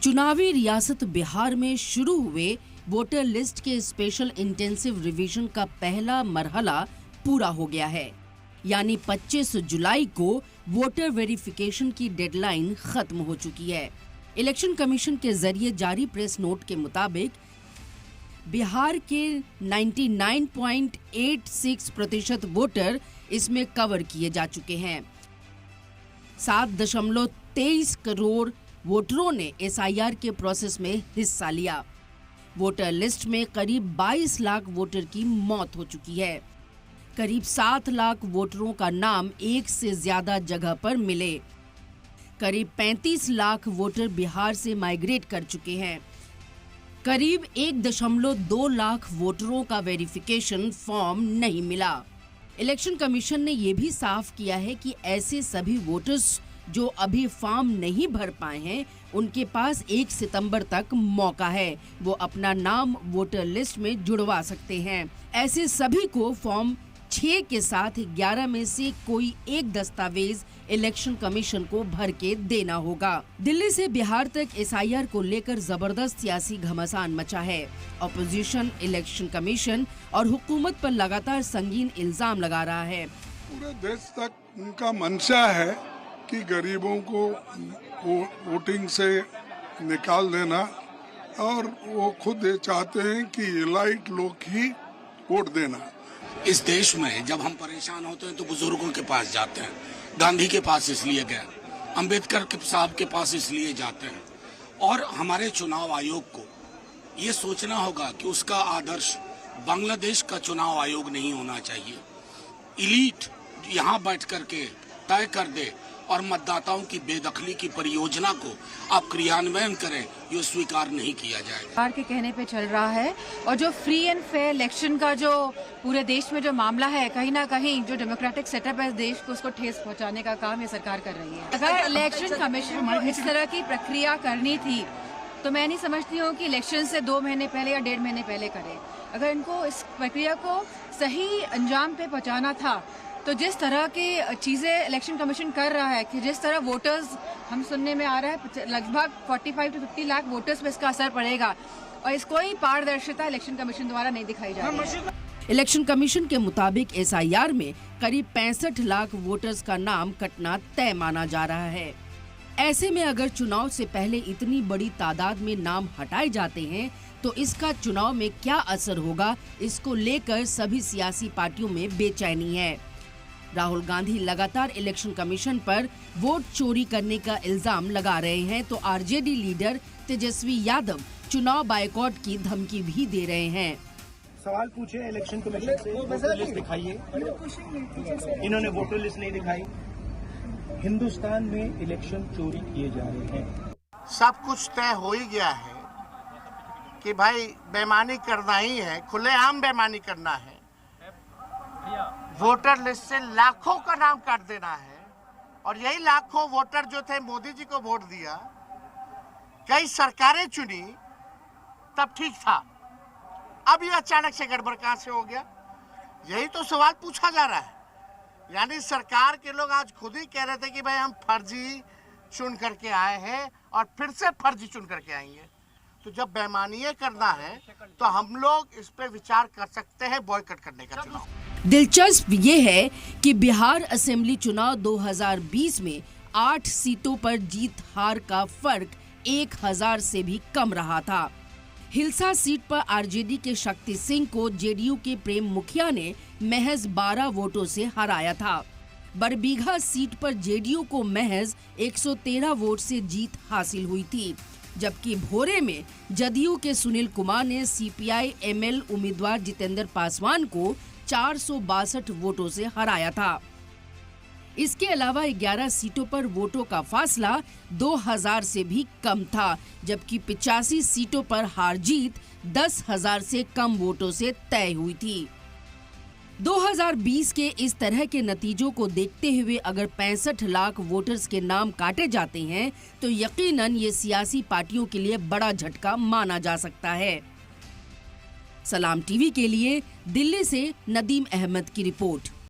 चुनावी रियासत बिहार में शुरू हुए वोटर लिस्ट के स्पेशल इंटेंसिव रिवीजन का पहला मरहला पूरा हो गया है। यानी 25 जुलाई को वोटर वेरिफिकेशन की डेडलाइन खत्म हो चुकी है। इलेक्शन कमीशन के जरिए जारी प्रेस नोट के मुताबिक बिहार के 99.86% वोटर इसमें कवर किए जा चुके हैं। 7.23 करोड़ वोटरों ने SIR के प्रोसेस में हिस्सा लिया। वोटर लिस्ट में करीब 22 लाख वोटर की मौत हो चुकी है। करीब 7 लाख वोटरों का नाम एक से ज्यादा जगह पर मिले। करीब 35 लाख वोटर बिहार से माइग्रेट कर चुके हैं। करीब 1.2 लाख वोटरों का वेरिफिकेशन फॉर्म नहीं मिला। इलेक्शन कमीशन ने यह भी साफ किया है कि ऐसे सभी वोटर्स जो अभी फॉर्म नहीं भर पाए हैं, उनके पास 1 सितंबर तक मौका है। वो अपना नाम वोटर लिस्ट में जुड़वा सकते हैं। ऐसे सभी को फॉर्म 6 के साथ 11 में से कोई एक दस्तावेज इलेक्शन कमीशन को भर के देना होगा। दिल्ली से बिहार तक SIR को लेकर जबरदस्त सियासी घमासान मचा है। ऑपोजिशन इलेक्शन कमीशन और हुकूमत पर लगातार संगीन इल्जाम लगा रहा है। पूरे देश तक उनका मंशा है कि गरीबों को वोटिंग से निकाल देना, और वो खुद ये चाहते हैं कि एलाइट लोग ही वोट देना। इस देश में जब हम परेशान होते हैं तो बुजुर्गों के पास जाते हैं। गांधी के पास इसलिए गए, अंबेडकर साहब के पास इसलिए जाते हैं। और हमारे चुनाव आयोग को ये सोचना होगा कि उसका आदर्श बांग्लादेश का चुनाव आयोग नहीं होना चाहिए। इलीट यहाँ बैठ करके तय कर दे और मतदाताओं की बेदखली की परियोजना को आप क्रियान्वयन करें, ये स्वीकार नहीं किया जाएगा। सरकार के कहने पे चल रहा है, और जो फ्री एंड फेयर इलेक्शन का जो पूरे देश में जो मामला है, कहीं ना कहीं जो डेमोक्रेटिक सेटअप है देश को, उसको ठेस पहुंचाने का काम ये सरकार कर रही है। अगर इलेक्शन कमीशन को इस तरह की प्रक्रिया करनी थी तो मैं नहीं समझती हूँ कि इलेक्शन से 2 महीने पहले या 1.5 महीने पहले करे। अगर इनको इस प्रक्रिया को सही अंजाम पे पहुँचाना था तो जिस तरह की चीजें इलेक्शन कमीशन कर रहा है, कि जिस तरह वोटर्स, हम सुनने में आ रहा है लगभग 45 से 50 लाख वोटर्स पे इसका असर पड़ेगा, और इसको ही पारदर्शिता इलेक्शन कमीशन द्वारा नहीं दिखाई जा रही है। इलेक्शन कमीशन के मुताबिक SIR में करीब 65 लाख वोटर्स का नाम कटना तय माना जा रहा है। ऐसे में अगर चुनाव से पहले इतनी बड़ी तादाद में नाम हटाए जाते हैं तो इसका चुनाव में क्या असर होगा, इसको लेकर सभी सियासी पार्टियों में बेचैनी है। राहुल गांधी लगातार इलेक्शन कमीशन पर वोट चोरी करने का इल्जाम लगा रहे हैं, तो RJD लीडर तेजस्वी यादव चुनाव बायकॉट की धमकी भी दे रहे हैं। सवाल पूछे इलेक्शन कमीशन से, वोटर लिस्ट दिखाइए। इन्होंने वोटर लिस्ट नहीं दिखाई। हिंदुस्तान में इलेक्शन चोरी किए जा रहे हैं। सब कुछ तय हो ही गया है कि भाई बेईमानी करना ही है, खुलेआम बेईमानी करना है। वोटर लिस्ट से लाखों का नाम काट देना है, और यही लाखों वोटर जो थे मोदी जी को वोट दिया, कई सरकारें चुनी, तब ठीक था। अब ये अचानक से गड़बड़ कहां से हो गया, यही तो सवाल पूछा जा रहा है। यानी सरकार के लोग आज खुद ही कह रहे थे कि भाई हम फर्जी चुन करके आए हैं और फिर से फर्जी चुन करके आएंगे। तो जब बेईमानी करना है तो हम लोग इस पे विचार कर सकते हैं बॉयकॉट करने का चुनाव। दिलचस्प ये है कि बिहार असेंबली चुनाव 2020 में 8 सीटों पर जीत हार का फर्क 1000 से भी कम रहा था। हिलसा सीट पर RJD के शक्ति सिंह को JDU के प्रेम मुखिया ने महज 12 वोटों से हराया था। बरबीघा सीट पर JDU को महज 113 वोट से जीत हासिल हुई थी, जबकि भोरे में जदयू के सुनील कुमार ने CPI ML उम्मीदवार जितेंद्र पासवान को 462 वोटों से हराया था। इसके अलावा 11 सीटों पर वोटों का फासला 2000 से भी कम था, जबकि 85 सीटों पर हार जीत 10,000 से कम वोटों से तय हुई थी। 2020 के इस तरह के नतीजों को देखते हुए अगर 65 लाख वोटर्स के नाम काटे जाते हैं तो यकीनन ये सियासी पार्टियों के लिए बड़ा झटका माना जा सकता है। सलाम टीवी के लिए दिल्ली से नदीम अहमद की रिपोर्ट।